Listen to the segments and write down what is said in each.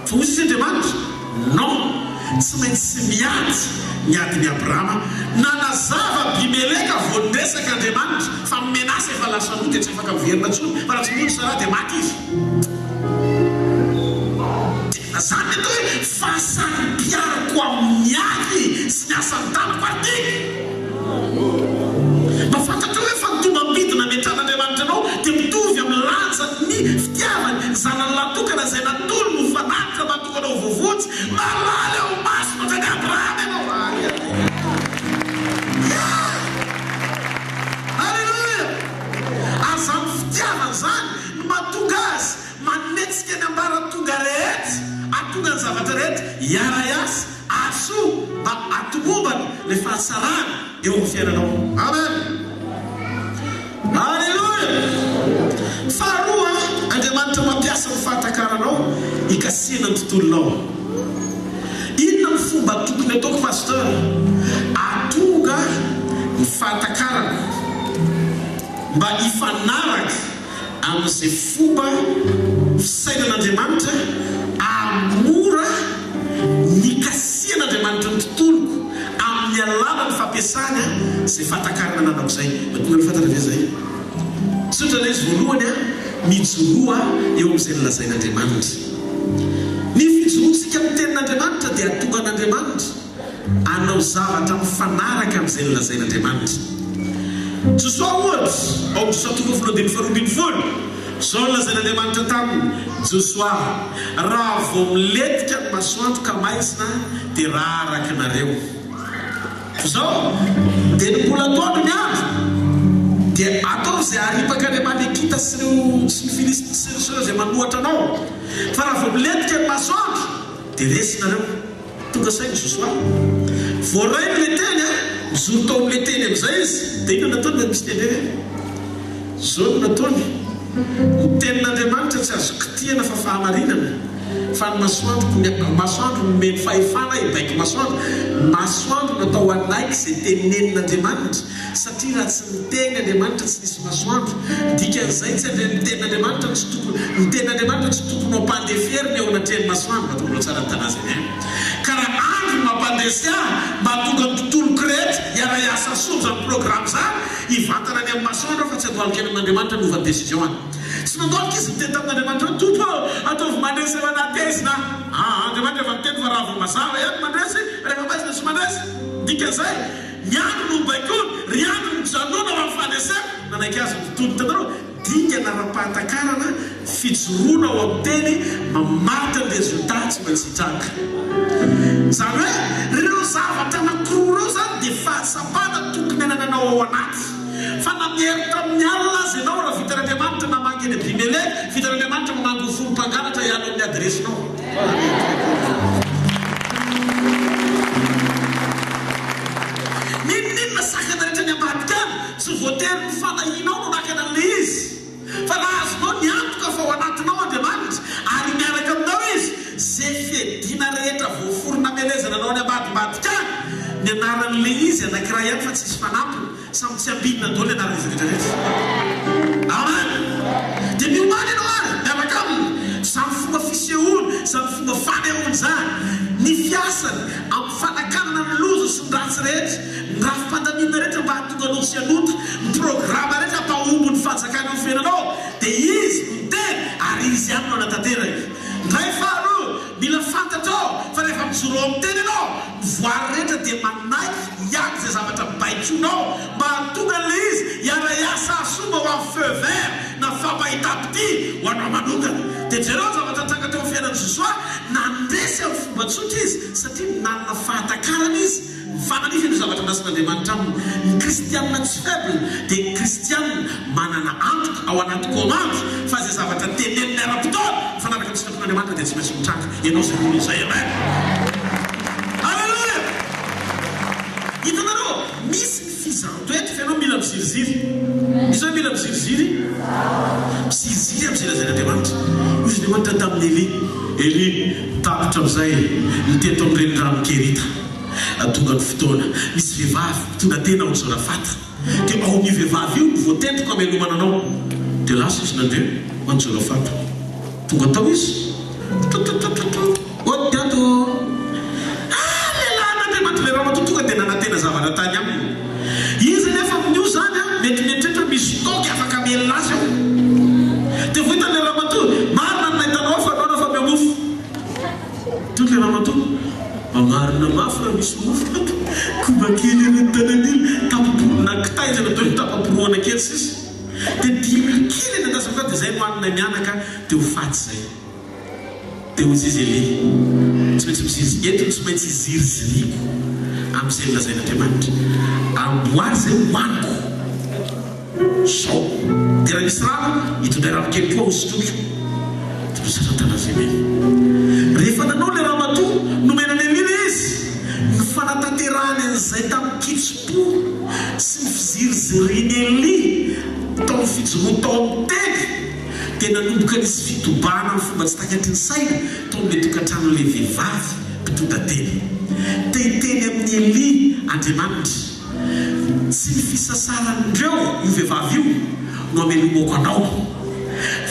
fa ozy izy Andriamanitra non tsy maintsy miady Abrahama nanazava Abimeleka voadresaka Andriamanitra fa menasy efa lasa loha dia tsy afaka miverina intsony fa raha tsy mony Sara dia maty izy. Tena zany atao hoe fahasarim-piarako amin'ny aky sy ny asany tanako artiky. Mafantatra hoe fa nitomam-bidina metran'Andriamanitra anao dia mitovy amin'ny lanjan'ny fitiavany zanany latokana izay natolo no fanatitra matonga anao voavotsy malala ao masina teny Abrahama ianao. Alleluia. Azany fitiavany zany no mahatonga azy manetsika ny ambaratonga rehetra atonga ny zavatra rehetra iara-iasa aso mba atomombana le fahasarana eo amin'ny fiainanao. Amen. Alleluia. Faharoa, Andriamanitra mampiasa ny fahatakaranao ikasiana ny tontolonao. Inona ny fomba tokony ataoko pasteur atonga ny fahatakarana mba hifanaraka amin'izay fomba fisainan'Andriamanitra amora ny kasian'Andriamanitra ny tontoloko amin'ny alalan'ny fampiasana izay fahatakarana nanako izay. Matonga ny fantatra ve zay? Sotra ilay izy voalohany mijoroa eo amin'izay nilazain'Andriamanitra. Ny fijoroantsika amin'ny tenin'Andriamanitra dia atonga an'Andriamanitra anao zavatra mifanaraka amin'izay nilazain'Andriamanitra. Joshua ohatra ao Joshua 2:22 zao nilazain'Andriamanitra taminy Joshua raha vao miletika ny masoandro ka maizina dia rarakinareo. Zao dia ny mbola atoandro ny andro dia atao izay aripaka ny Amalekita sy ny Filistia izay manohatra anao. Fa raha vao miletika ny masoandro dia resinareo. Tonga sainy Joshua voarainy le teny mijoro tao amin'le teny amin'izay izy dia ino nataony da misy teny zao nataony ny tenin'Andriamanitra tsy azo kitihana fa fahamarinana fa ny masoandro nomeny fahefana ibaiky masoandro natao anaiky izay tenenin'Andriamanitra satria raha tsy miteny Andriamanitra tsy nisy masoandro dikan'izay tsy ny tenin'Andriamanitra ny tenin'Andriamanitra tsy tokony hampandeferiny eo anatreny masoandro mba tokony tsara nytanazy eny ka raha andro mampandesy mba tonga ny tontolo rehetra iara-iasa soa zany programme zany hivantana any amin'ny masoandro fa tsy adoalika any amin'Andriamanitra miova ny décision any. Tsy nandoalika izy miteny tamin'Andriamanitra hoe tompo ataovy mandresy efa natezina. Andriamanitra efa miteny fa raha vao mazava ihany mandresy rehefa maizina sy mandresy dikan'izay ny andro no baikony ry andro ny janona ho amin'ny fandesena nanaiky azy tontolo hitanareo dingana raha-pahatakarana fijoroana ao amin'ny teny mamaritra ny résultat tsy maintsy hitranga. Zany hoe ireo zavatra anankiroa ireo zany dia fahasambana tokony anananao ao anaty fa namieritra amin'ny alina azy ianao raha vitan'Andriamanitra namangy ny Abimeleka vitan'Andriamanitra mamangy folo mpangalatra iano amin'ny adresinao. Ninona sakana rehetra ny ambadika any tsy voatery ny fanahinao no nakana an'le izy fa raha azonao ny antoka fa ao anatinao Andriamanitra ary miaraka aminao izy zay fedina rehetra voaforona melezana anao ny ambadibadika any ny anaran'le izy anankiray ihany fa tsisy fanampiny samy tsy ambinina daholo ny anaran'izy rehetrarehetra. Amen. Dia miomany ianao ary miaraka aminy samy fomba fisehoana samy fomba fanehoana zany ny fiasany amin'ny fanakanana ny loza sy ny ratsy rehetra ny rafim-pandamina rehetra mba hatonga anao sy anota ny programa rehetra mpahombo ny fanjakana amin'ny fiainanao dia izy miteny ary izy ihany no anatanteraka. Ndray faharoa mila fantatrao fa rehefa mijoro amin'ny teny ianao voary rehetra dia manaiky hiady izay zavatra mibaitsonao mba hatonga an'le izy iara-iasa asomba ho amin'ny feu vert na fampahita-pity ho anao manokana. Dia jereo zavatra tranga teo amin'ny fiainan'i Joshua nandresy amin'ny fomba tsotra izy satria nanana fahatakarana izy fananify ny zavatra nasin'Andriamanitra aminy. Ny kristianina tsy faible dia kristianina manana antoka ao anaty komando fa zay zavatra teneniny ara-potoana fanaraka ny sinapon'Andriamanitra dia tsy maintsy mitranga ianao zay olo izay. Amen. Alleluia. Hitanareo misy ny fizantoetra fa ianao mila miziriziry. Misy hoe mila miziriziry miziriziry amin'izay lazain'Andriamanitra. Izy Andriamanitra tamin'ny Eli tapitra amin'izay niteto amin'ireny rano-Kerita tonga ny fotoana misy vehivavy tonga tena ho Josafata dia ao ny vehivavy io voatentroko amelomana anao dia lasa izy nandeha ho an'i Josafata tonga tao izy somofa kombakely rentanan'iny tapoborona kitaizana atao tapaporoana kely sisy dia dimy kely ny andasaka dia zay noanina mianaka dia ho faty zay dia hozy izy Eli tsy maintsy miziry entony tsy maintsy iziriziriko amin'izay lazain'Andriamanitra amboary zay hoaniko sao dia raha misy rano hitondray rano kely koa hosotroko dia misarantana zay be rehefa nanao le raha matoa nomena ny Eli izy ny fanatanterahany an'izay tamin'ny kitso-po sy ny fiziriziriny Eli tao ny fijoroa tao amin'ny teny dia nanomboka nisy fitobana ny fomba tsy takatry ny saina tao ny tokantrano-le vehivavy mpitondra-teny teny amin'ny Eli Andriamanitra tsy ny fisasarandreo io vehivavy io no amelomako anao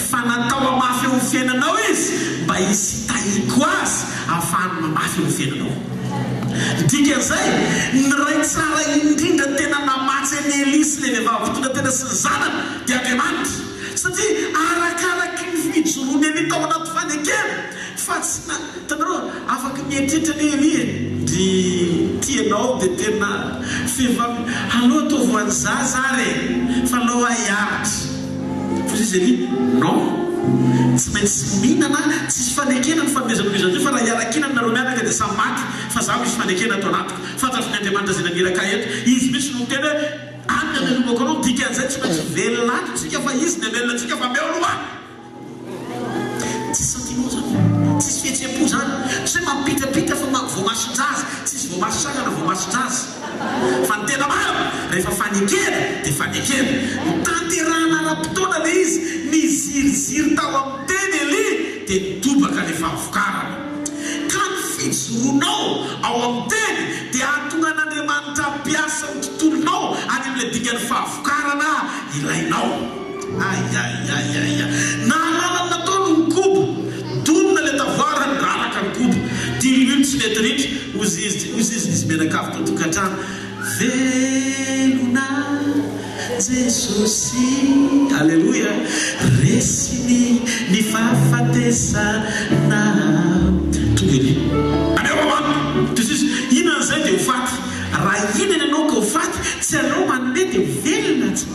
fa natao amafy eo fiainanao izy mba hisy tahiko azy ahafahany mamafy eo fiainanao dikan'izay ny ray tsara indrindra tena namatsy any Eli sy le vehivavy mpitondra-tena sy ny zanany dia Andriamanitra satria arakaraky ny fijoroany Eli tao anaty fanekena fa tsy tanareo afaka mieritreritra ny Eli di tianao dia tena vehivavy aloha atao voan'ny zazare fa aloha hiaratra fa izy Eli non tsy maintsy mihinana tsisy fanekena ny fanomezanomezazy fa raha hiarakinany nareo mianaka dia samy maty fa za misy fanekena ato anatiko fantatry ny Andriamanitra zay naniraka eto izy misy no tena anina amelomako anao dikan'izay tsy maintsy velon'atritsika fa izy ny amelona antsika fa meoloa tsisy sentiment zany tsisy fihetsem-po zany tsy hoe mampitapita fa voamason-jazy tsisy voamason-sagana voamason-jazy fa ny tena maro rehefa fanekena dia fanekena tanterahana ara-potoana le izy miziriziry tao amin'ny teny Eli dia nitobaka le fahavokarana ka ny fijoronao ao amin'ny teny dia atonga n'Andriamanitra mpiasa ny tontolonao any amin'ilay dikany fahavokarana ilainao ayayayaya na alalany nataony ny kobo donona le tavoarany raraka ny kobo tililony tsy mety ritra ozy izy menakavy tao tokantrano velona Jesosy alleluia resiny ny fahafatesana tonga Eli aneo mamano tisisy inan'izay dia ho faty raha inany anao ka ho faty tsy anao manome dia velona tsy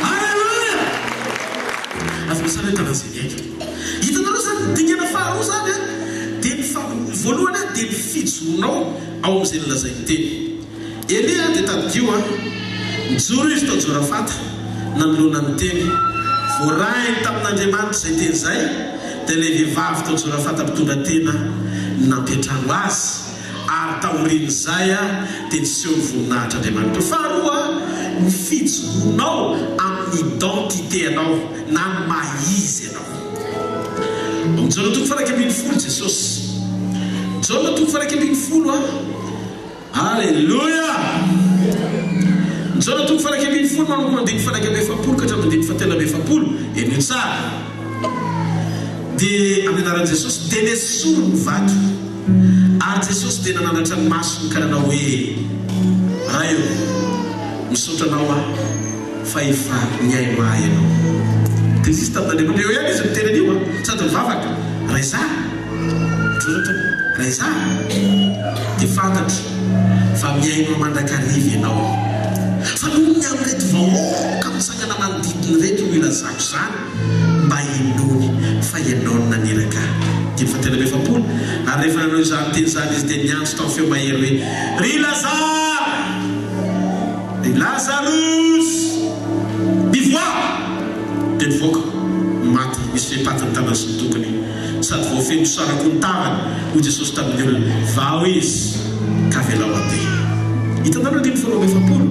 alleluia azonasara tanazay aika hitanareo zany dingana faharoa zany dia ny voalohany dia ny fijoronao ao amin'izay nolazainy teny Eli dia tadio mijoro izy tao Jorafata nanoloana ny teny voarahiny tamin'Andriamanitra zay teny zay dia le vehivavy tao Jorafata mpitondra-tena nampiatrano azy ary taorin'izay dia niseho ny voninahitry'Andriamanitra faharoa ny fijoronao amin'ny identité anao na ny maizy anao Jona 1:10 Jesosy Jona 1:10 Alleluia Jona 1:10 manomboka andiny fanakebe efapolo ka hatramin'ny fatelo amby efapolo enio tsara dia amin'ny anaran'i Jesosy dia nesoro ny vato ary Jesosy dia nananatra ny masony ka nanao hoe raha eo misaotra anao fa efa miay mahay anao dia izy tamin'Andriamanitra eo ihany izy miteny an'io sady mivavaka raiza raiza dia fantatra fa miaino mandrakariva ianao fa noho ny amin'reto vahoaka misangana manodidiny reto no ilazako zany mba inony fa ianao no naniraka dia fatelo amby efapolo ary rehefa nanao izany teny zany izy dia niantso tao feo mahery hoe ry Lazarus mivoaka dia nivoaka maty misy fehipatiny tanany sy ny tokony sady voafeno sarako ny tavany hoy Jesosy tamin'ny olona vao izy ka velao andeha hitanareo andiny faroa amby efapolo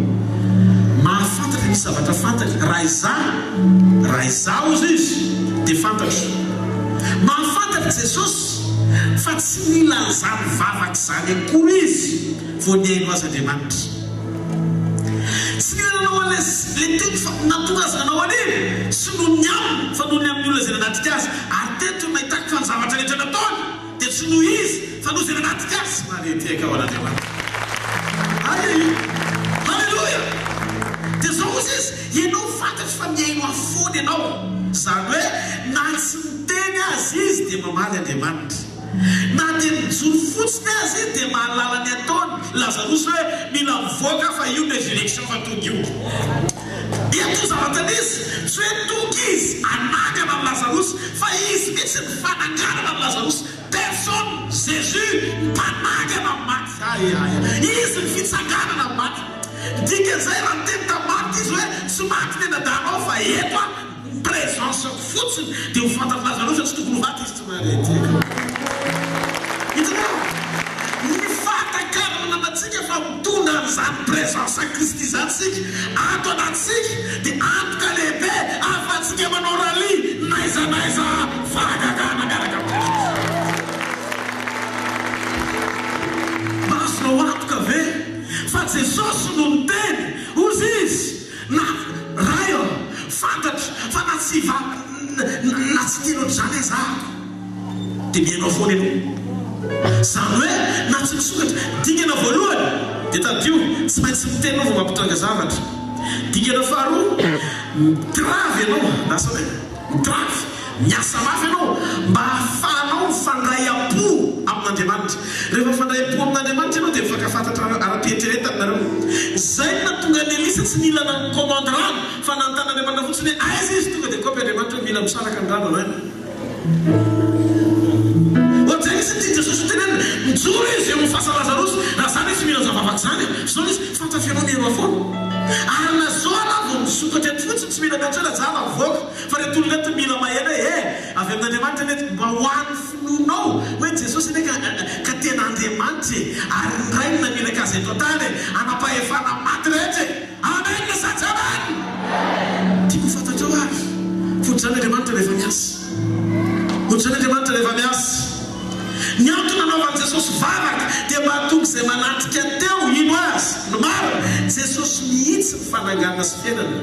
mahafantatra ny zavatra fantatra raha izao izy dia fantatra mahafantatra Jesosy fa tsy mila zany vavaka zany akory izy vao niaino azy Andriamanitra tsy mila nanao le teny natonga azy nanao an'iny sy noho ny aminy fa noho ny amin'ny olona zay nanatrika azy ary teto mahitako fa ny zavatra rehetra nataony dia tsy noho izy fa noho zay nanatrika azy maretiaka ao an'Andriamanitra halleluia dia zao izy ianao fantatry fa miaino afony ianao zany hoe na tsy miteny azy izy dia mamaly Andriamanitra na dia mijoro fotsiny azy dia mahalala ny ataony Lazarus hoe mila mivoaka fa io resurrection fa tonga io. Eto zavatra izy tsy hoe tonga izy anangana amin'ny Lazarus fa izy mitsy mifananganana amin'ny Lazarus. Personne Jésus mpanangana amin'ny maty. Izy ny fitsanganana amin'ny maty. Dikan'izay raha teny tamaty izy hoe tsy maty ny anadanao fa eto présence fotsiny dia ho fantatra Lazarus tsy tokony ho vaty izy tsy marety. Hitanao ny fahatakarana anatsika fa mitondra an'izany présence Kristy izany sika ato anatsika dia antoka lehibe ahafahantsika manao rally naizanaiza fahagagana miaraka amin'ny masonao antoka ve fa Jesosy no niteny ozy izy na raio fantatra fa na tsy tianao zany ezahako dia mihainao foana ianao. Zany hoe na tsy misokatra dingana voalohany dia tadio tsy maintsy mitenao vao mampitonga zavatra. Dingana faharoa mitravy ianao lasa hoe mitravy miasa mafy ianao mba hahafahanao mifandray am-po amin'Andriamanitra. Rehefa mifandray am-po amin'Andriamanitra ianao dia mifankafantatra ara-pietreretana nareo. Zay natonga ny Elisa tsy mila na commande rano fa nanontany Andriamanitra fotsiny hoe aiza izy tonga dia kopy Andriamanitra mila misaraka ny rano anao. Ohatr'izay izy tia Jesosy tenenina mijoro izy eo mifasa Lazarus raha zany izy mila zavavaky zany zao izy fantafianao mihaino foana. Ary na zao anao vao misokatra eto fotsiny tsy mila miantsela jala mivoaka fa reto olona eto mila mahena avy amin'Andriamanitra nety mba hoan'ny finoanao hoe Jesosy neka ka tena Andriamanitra ary ndray na mila kazy eto tany anapahefana maty rehetra. Amen na satsy amen. Tiako fantatrao avy fotsiny Andriamanitra rehefa miasa. Fotsiny Andriamanitra rehefa miasa. Ny antony anaovan'i Jesosy vavaka dia mba hatonga izay manatrika teo ino azy no maro Jesosy mihitsy mifanangana sy fiainana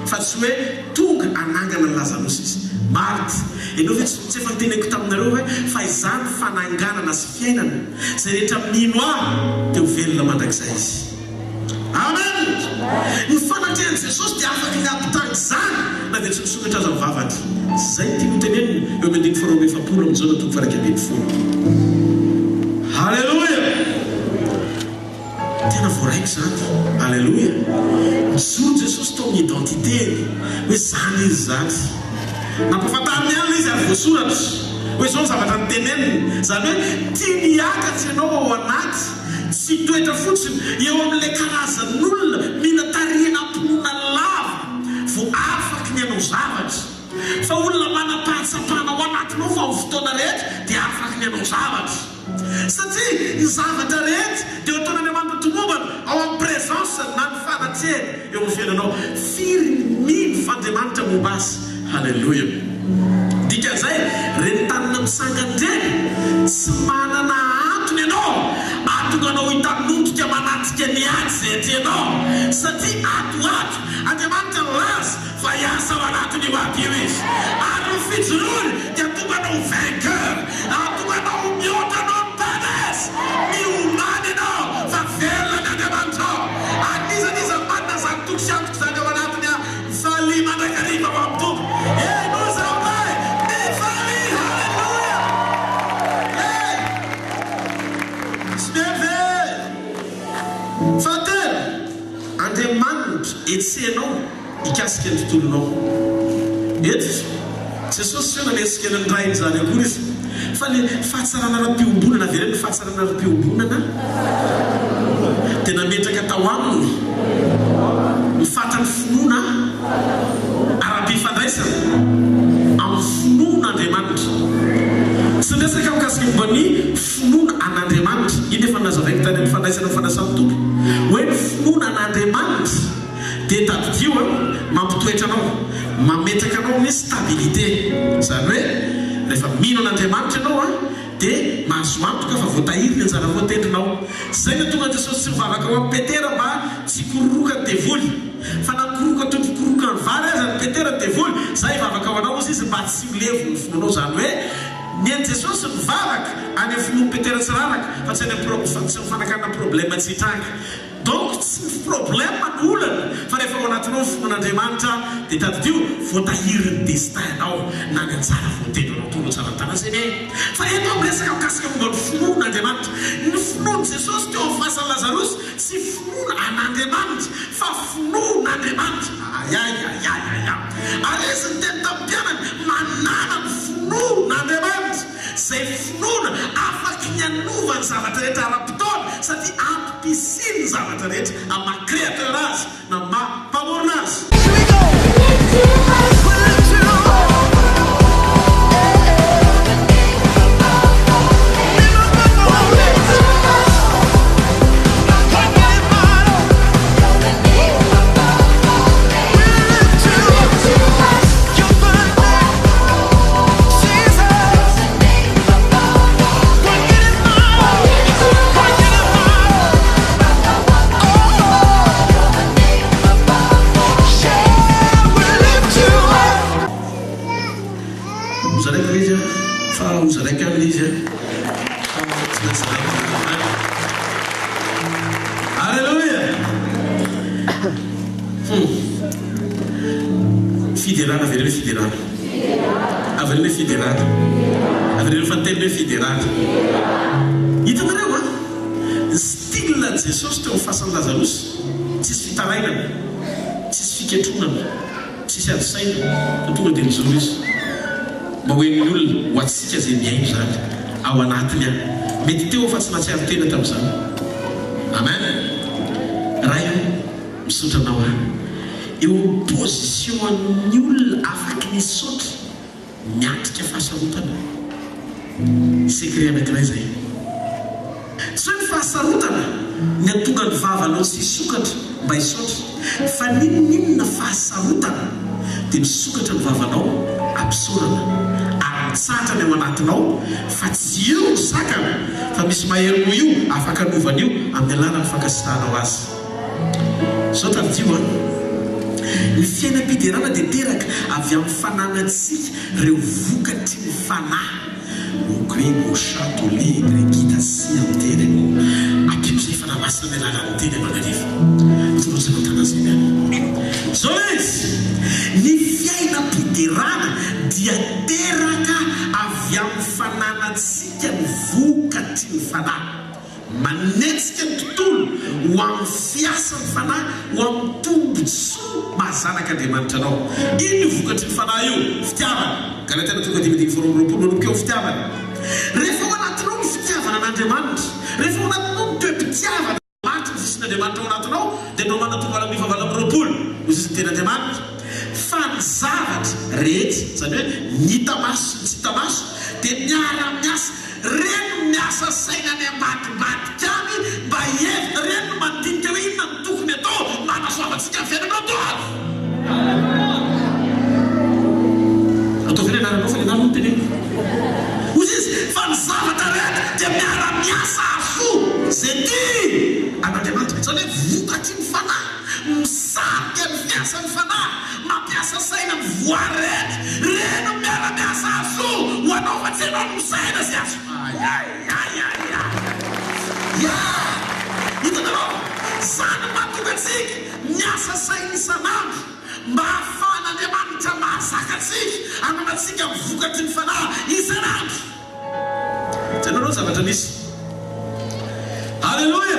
fa tsy hoe tonga anangana ny Lazarus izy. Marty ianao ve tsy efa niteneko taminareo hoe fa izany fananganana sy fiainana izay rehetra mino aho dia ho velona mandrakizay izy. Amen. Ny fanatrehan'i Jesosy dia afaka ny ampitany izany na dia tsy misokatra azy amin'ny vavaka. Zay tiako tenenina eo amin'ny 2:7. Halleluja. Tena voaraiko zany. Halleluja. Mijoro Jesosy tao amin'ny identitény hoe zany izy zany. Nampafantariny ihany izy ary voasoratra hoe zao zavatra nitenenina. Zany hoe tia miakatra ianao ao anaty tsy toetra fotsiny eo amin'ilay karazan'olona mila tarihana amponona lava vao afaka ny anao zavatra. Fa olona manam-pahatsapana ao anatinao fa amin'ny fotoana rehetra dia afaka ny anao zavatra. Satria ny zavatra rehetra dia ataona Andriamanitra tomombana ao amin'ny présence na ny fanatrehana eo amin'ny fiainanao. Firy mino f'Andriamanitra momba azy. Halleluja. Dikan'izay reny tanina misangana ireny tsy manana antony ianao atonga anao hitanondrika manatrika ny ady izay tianao satria atoato Andriamanitra nilaza fa hiasa ao anatiny io aby io izy. Ary ny fijoroany dia tonga anao vainqueur, atonga anao mihoatra anao ny padesy miomany ianao fa velona ny Andriamanitra ao. Anisany izy manana zany toky sy antoky zany ao anatiny faly mandrakariva ao amin'ny tompo. Eno zay ny faly. Halleluja. Smeve fatelo Andriamanitra etsenao ikasika ny tontolonao. Eto Jesosy sy nanesika ny rainy zany akory izy fa le fahatsarana ara-piombonana avy ireny fahatsarana ara-piombonana tena metraka tao aminy mifatany finoana ara-pifandraisana amin'ny finoana Andriamanitra. Sy resaka mikasika momba ny finoana an'Andriamanitra. Iny efa nazavaiko tany amin'ny fandraisana ny fandraisan'ny tompo hoe ny finoana an'Andriamanitra dia tadidio mampitoetra anao mametraka anao ny stabilité. Zany hoe rehefa mino an'Andriamanitra ianao dia mahazo antoka fa voatahiry ny anjara voatendrinao. Zay no tonga Jesosy tsy mivavaka ao amin'ny Petera mba tsy kororoka ny devoly fa nakoroka tompokoroka ny vary azy ny Petera ny devoly. Zay mivavaka ao anao izy mba tsy milevo ny fononao. Zany hoe ny an'i Jesosy mivavaka any amin'ny finoan'ny Petera tsy raraka fa tsy mifanakana problème tsy hitranga. Donc tsy problème ny olana fa rehefa ao anatinao fonon'Andriamanitra dia tadidio voatahiry ny destin anao na ny anjara voatendrinao tolo tsara tana zay ne. Fa eto amin'ny resaka mikasika fa finoan'Andriamanitra. Ary izy ny teny tamin'ny mpianany manana ny finoan'Andriamanitra, zay finoana afaka ny anovany zavatra rehetra ara-potoana satria ampipisiny ny zavatra rehetra amin'ny maha-créateur azy na maha-mpamorona azy. Fiderana, avere fiderana. Avere fiderana. Avere fratello fiderana. Hitanareo style Jesosy teo fasan'ny Lazarus tsisy fitarainana, tsisy fiketronana, tsisy adosaina, tonga dia nijoro izy. Mba hoe ny olona ho atsika zay miaino zany ao anatiny any. Mety teo fa tsy natsiaro tena tamin'izany. Amen. Raha io misotra anao eo position-ny olona afaka misaotra miatrika fahasarotana. Secret anankiray zay. Tsy hoe ny fahasarotana ny atonga ny vavanao sy hisokatra mba hisaotra, fa ninonina fahasarotana dia misokatra ny vavanao ampisaorana ary tsatrany ao anatinao, fa tsy io ny sakana fa misy mahery io afaka anovan'io amin'ny alalany fankasitrahanao azy. Zao tafidio ny fiainam-piderana dia teraka avy amin'ny fananantsika reo vokatry ny fanahy. Donc hoe mochato legre gitasi amin'ny teny ampimizay fanamasina ny alalan'ny teny anao nariva torotsana tanazany. Zao izy ny fiainam-piderana dia teraka avy amin'ny fananantsika ny vokatry ny fanahy. Manetsika ny tontolo ho amin'ny fiasan'ny fanahy, ho amin'ny tombotsoa mahazanak'Andriamanitra anao. Iny vokatry ny fanahy io? Fitiavana. Galatia tonga 5:20 manomboka eo fitiavana. Rehefa ao anatinao ny fitiavana an'Andriamanitra, rehefa ao anatinao ny toe-pitiavana matry ny sisin'Andriamanitra ao anatinao, dia anao manatonga amin'ny 9:20 hozy izy ny tenin'Andriamanitra. Fa ny zavatra rehetra, zany hoe ny hita maso sy tsy hita maso, dia miara-miasa reno miasa saina ny ambadimbadika any mba hevitra reno mandinika hoe inona ny tokony atao manasoavantsika ny fiainanao toaly. Atao firenananao fa nenano ny teneny. Hozy izy fa ny zavatra rehetra dia miara-miasa aso zay ty an'Andriamanitra. Zany hoe vokatry ny fanahy, misarika ny fiasan'ny fanahy, mampiasa saina ny voarehetra reno miara-miasa aso ho anao fa tsy anao no misaina zy aso. Hitanareo, zany mahatonga antsika miasa saina isanandro mba ahafahana Andriamanitra mahazaka antsika hananatsika vokatry ny fanahy isanandro. Hitanareo zavatra nisy. Halleluja.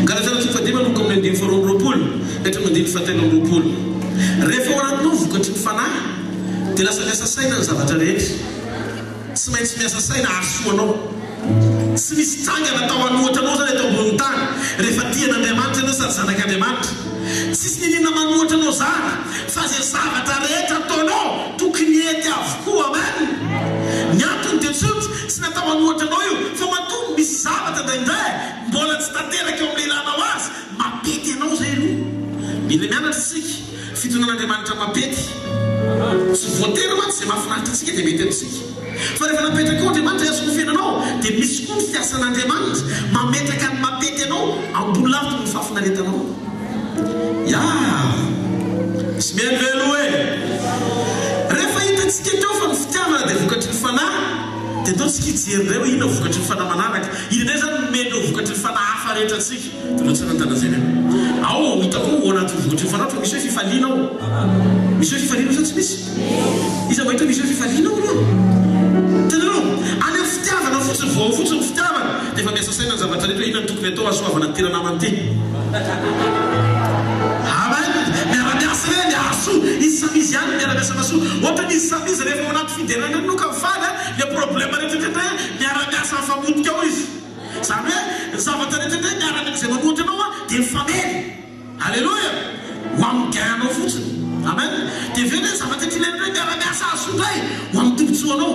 Galatia 5:20 etra 9:20. Rehefa ao anatinao vokatry ny fanahy dia lasa miasa saina ny zavatra rehetra. Tsy maintsy miasa saina ahasoanao. Tsy misy trangana atao anohatranao zany atao ambony tany rehefa tian'Andriamanitra ianao sady zanak'Andriamanitra. Tsisy ninina manohatra anao zany fa zay zavatra rehetra ataonao tokony ety avokoa. Amen. Ny antony dia tsotra tsy natao anohatra anao io fa matombo misy zavatra indraindray mbola tsy tanteraka eo amin'ny lehilanao azy mapety anao zay io. Mila mianatra isika fitonan'Andriamanitra mapety. Tsy voatery mantsy zay mahafinaritra antsika dia mety amintsika. Fa rehefa napetraka ao Andriamanitra azoko fiainanao dia misy koa ny fiasan'Andriamanitra mametraka ny mapety anao ambony lavitra ny fahafinaretanao. Sy mihaino hoe rehefa hitantsika teo fa ny fitiavana dia vokatry ny fanahy dia atao tsika hijery hoe inona vokatry ny fanahy manaraka. Iny indray zany nomeny vokatry ny fanahy hafa rehetra antsika. Tolotsana an-tanazany ao hitako ao anatin'ny vokatry ny fanahy fa misy hoe fifaliana ao. Misy hoe fifaliana sa tsy misy? Iza mahita misy hoe fifaliana ao aloha. Tanareo, any amin'ny fitiavana fotsiny vao fotsiny fitiavana dia efa miasa saina ny zavatra rehetra inona ny tokony atao asoavana ny tena namany ty. izy samizy ihany miara-miasa masoa. Ohatra izy samizy rehefa ao anaty fiderana no ka mifaly le problème rehetrarehetra miara-miasa mifamotika ao izy. Zany hoe ny zavatra rehetrarehetra miara-miasa mamotika anao dia mifamely. Alléluia. Ho amin'ny gainao fotsiny. Amen. Dia ve hoe zavatra tilen'ny hoe miara-miasa asondray ho amin'ny tombotsoa anao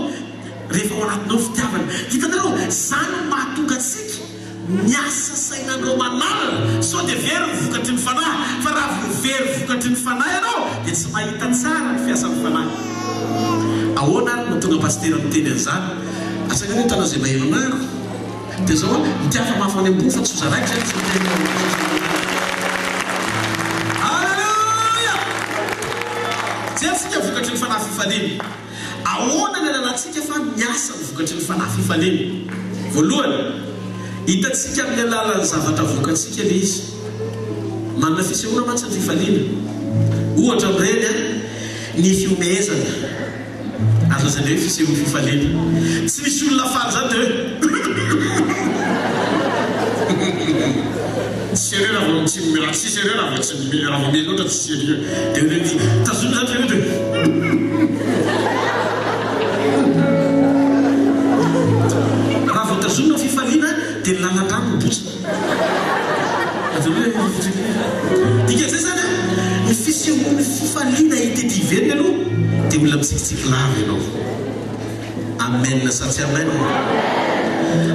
rehefa ao anatinao fitiavana. Hitanareo zany mahatonga antsika miasa sainanao manalina sao dia very vokatry ny fanahy. Fa raha very vokatry ny fanahy ianao dia tsy mahita tsara ny fiasan'ny fanahy. Ahoana ary no tonga pastera miteny an'izany? Atsaka hoe tana izay maheno anaro dia zao mitiafa mafany ambony fa tsy zaraiko zay tsy miteny. Alleluia. Jeantsika vokatry ny fanahy fifaliana. Ahoana ny alantsika fa miasa vokatry ny fanahy fifaliana? Voalohany, hitatsika amin'ny alalan'ny zavatra vokatsika le izy. Manana fisehoana mantsy ny fifaliana. Ohatra amin'ireny ny fiomehezana. Azo zany hoe fisehoana fifaliana. Tsy misy olona faly zany dia hoe sérieux raha vao tsy miraha tsy sérieux raha vao tsy raha vao mety loatra tsy sérieux. Dia hoe tazomina zany dia raha vao tazomina fifaliana dia lalan-drano mibotsina. Dika zay zany ny fisehoana fifaliana hitety iveriny aloha dia olona mitsikitsiky lava ianao. Amen sa tsy amen?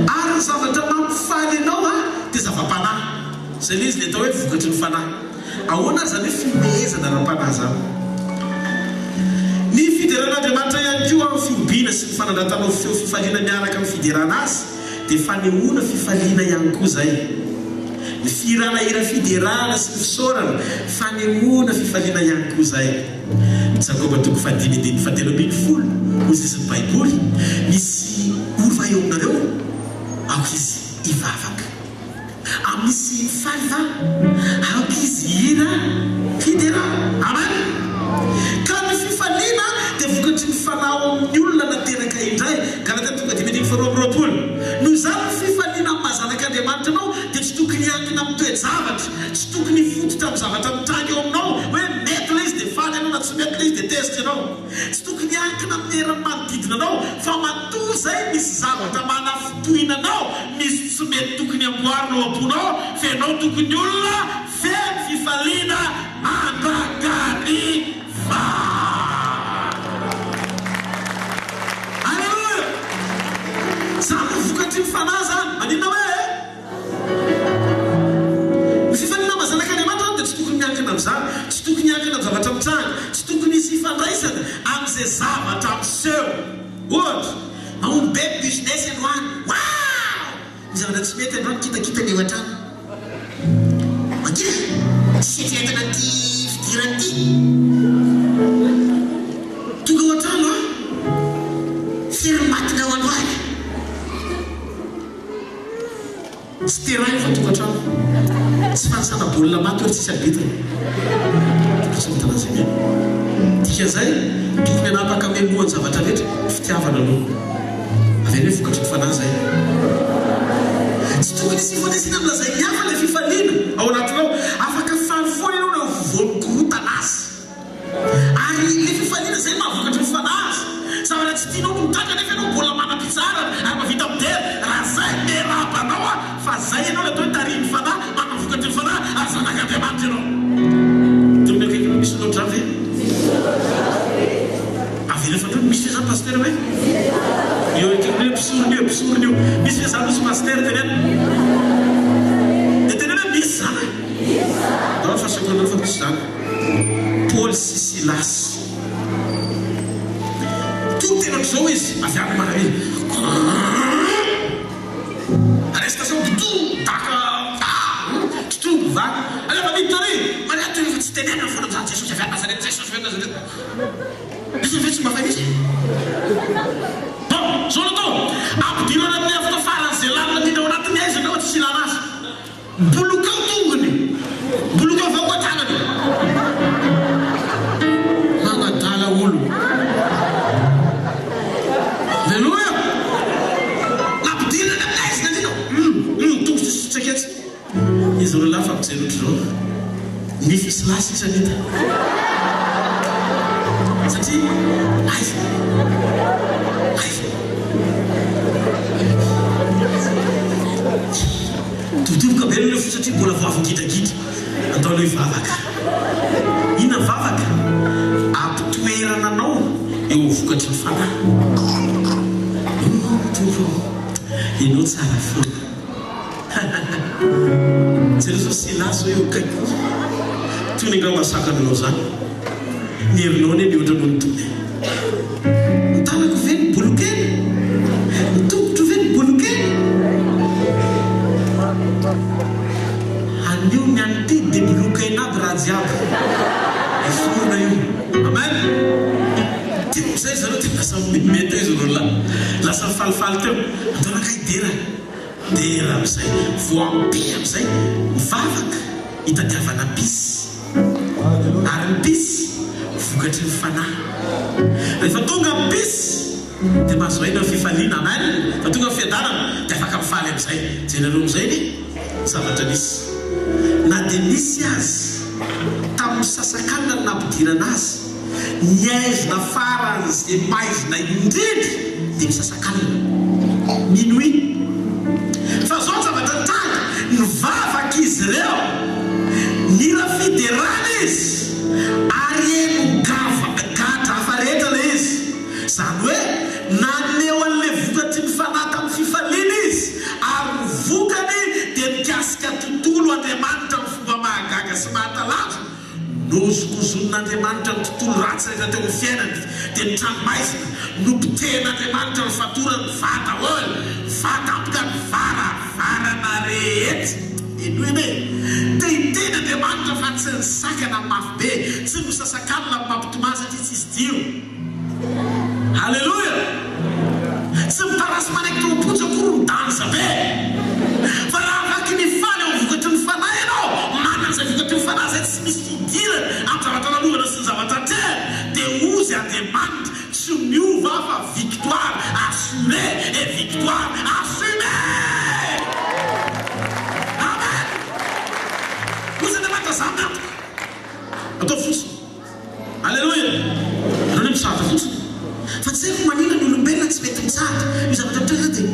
Ary ny zavatra mampifaly ianao dia zava-panahy. Zay le izy le atao hoe vokatry ny fanahy. Ahoana zany hoe fimehezana ara-panahy zany? Ny fideran'Andriamanitra ihany koa amin'ny fiombiana sy ny fanandratanao feo fifaliana miaraka amin'ny fiderana azy dia fanehoana fifaliana ihany koa zay. Ny firana hira fiderana sy ny fisaorana fanehoana fifaliana ihany koa zay. Jakoba 5:7-10 hozy izy ny Baiboly misy orva eo aminareo aoka izy ivavaka. Misy faly va aoka izy hira fiderana. Amen. Ka ny fifaliana dia vokatry ny fanahy amin'ny olona nateraka indray. Galatia 5:22. Noho izany ny fifaliana amin'ny mahazanak'Andriamanitra anao dia tsy tokony hiankina amin'ny toe-javatra, tsy tokony hifototra amin'ny zavatra mitranga eo aminao hoe mety ilay izy dia faly ianao na tsy mety ilay izy dia tezitra ianao. Tsy tokony hiankina amin'ny heriny manodidina anao fa matoa zay misy zavatra manafitohina anao, misy tsy mety tokony amboarinao am-ponao fa ianao tokony olona feno fifaliana mandrakariva. Alleluia. Zany vokatry ny fanahy zany. Maninona hoe ny fifaliana mahazanak'Andriamanitra dia tsy tokony miankina amin'izany, tsy tokony miankina amin'ny zavatra mitranga, tsy tokony hisy hifandraisana amin'izay zavatra miseho. Ohatra, mahomby be business androany. Wow! Ny zavatra tsy mety androany kitakita ny eo an-trano. Mangira, tsy entana ty fidirana ty. Tonga ao an-trano firy matina ao androany. Tsy terany fa tonga an-trano. Tsy fanisana baolina maty hoe tsisy arbitra. Tsy mitana zay ny. Dika zay tokony hanapaka memohan'ny zavatra rehetra fitiavana aloha. Avy hoe vokatry ny fanahy zay. Tsy tokony sy fanesiana amilazay ny hafa ilay fifaliana ao anatinao. Afaka faly foana ianao na voakorotana azy. Ary ilay fifaliana zay mahavokatry ny fanahy azy. Zavatra tsy tianao no mitranga nefa ianao mbola manam-pitsara ary mavita midera. Raha zay merabanao fa zay ianao le atao hoe tariny fanahy, manavokatry ny fanahy ary zanak'Andriamanitra ianao. Tony akaiky misy loatra zany ve? Avy rehefa tony misy zany pastera hoe? Eo akaiky hoe episoriny io. Misy zany misy pastera tenena. Dia tenena misy zany. Dao fa seconde fa misy zany. Paul sy Silas. Tout tenan'izao izy avy any marary. Arrestation tout taka tout va. Alefa vittory. Maria tu tsy tenena foana zany Jesosy avy any Nazareth, Jesosy avy any Nazareth. Misy ve tsy mafay misy? Bon, zao no tao. Ampidirana amin'ny afaka faran'izay lalina tiana ao anatiny aiza anao tsy ilana azy. Bolokao tongony. Bolokao vakoa tanany. Manadala olo. Alleluia. Ampidirana amin'ny aiza tiana. Tongo tsy tsaketsy. Izy olo lafa mijery ohatry zao. Nify sy lasy isanita. satria totoboka be le fo satria mbola vavagitagitra ataonao ivavaka ina vavaka ampitoerana anao eo vokatry ny fanahy enao tsara fo jereo silaso eo kaiky toy ny angra masakananao zany ny herinao ny ohatranao ny tony ny tanako ve ny bolokely ny tombotro ve ny bolokely anio ny any ty debolokaina aby raha jiaby eforona io amen ty zay zareo ty lasa mety eo zareo lasa falifaly teo ataonakay dera amizay voampi amizay mivavaka hitadiavana pisy ary ny pisy vokatry ny fanahy rehefa tonga ny pisy dia mahazo aina fifaliana amen fa tonga fiadanana dia afaka mifaly amizay jenareo amizay ny zavatra nisy na dia nisy azy tamin'ny sasakanina ny nampidirana azy niaizina farany zay maizina indrindry dia misasakanina minoi fa zao zavatra tany nivavaka izy reo nira fiderana izy ary eno gatra hafa rehetra le izy zany hoe naneo an'le vokatry ny fanahy tamin'ny fifaliana izy ary nivokany dia mikasika tontolo Andriamanitra ny fomba mahagaga sy mahatalanjo nozokozon'Andriamanitra ny tontolo ratsy rehetra teo amin'ny fiainany dia ny tranomaizina nompiten'Andriamanitra ny fatorany vata oly vatampika ny varana rehetra eno eny e dia iten'Andriamanitra fa tsy ny sakana mafy be tsy misasakanina mampitomany satria tsy izy dio halleloia tsy mitarasy manaiky tompontsy akory midanza be fa raha vaky mifaly eo vokatry ny fanahy ianao manan'izay vokatry ny fanahy zay tsy misy fidirana amin'ny zavatra nalovana sy ny zavatra tena dia ozy Andriamanitra tsy miova fa victoire assurée et victoire assumée amen ozy Andriamanitra zany antoka atao fotsiny halleloia anao ny misatra fotsiny fa tsy haiko manina ny olombelona tsy mety mitsara io zavatra mitra dia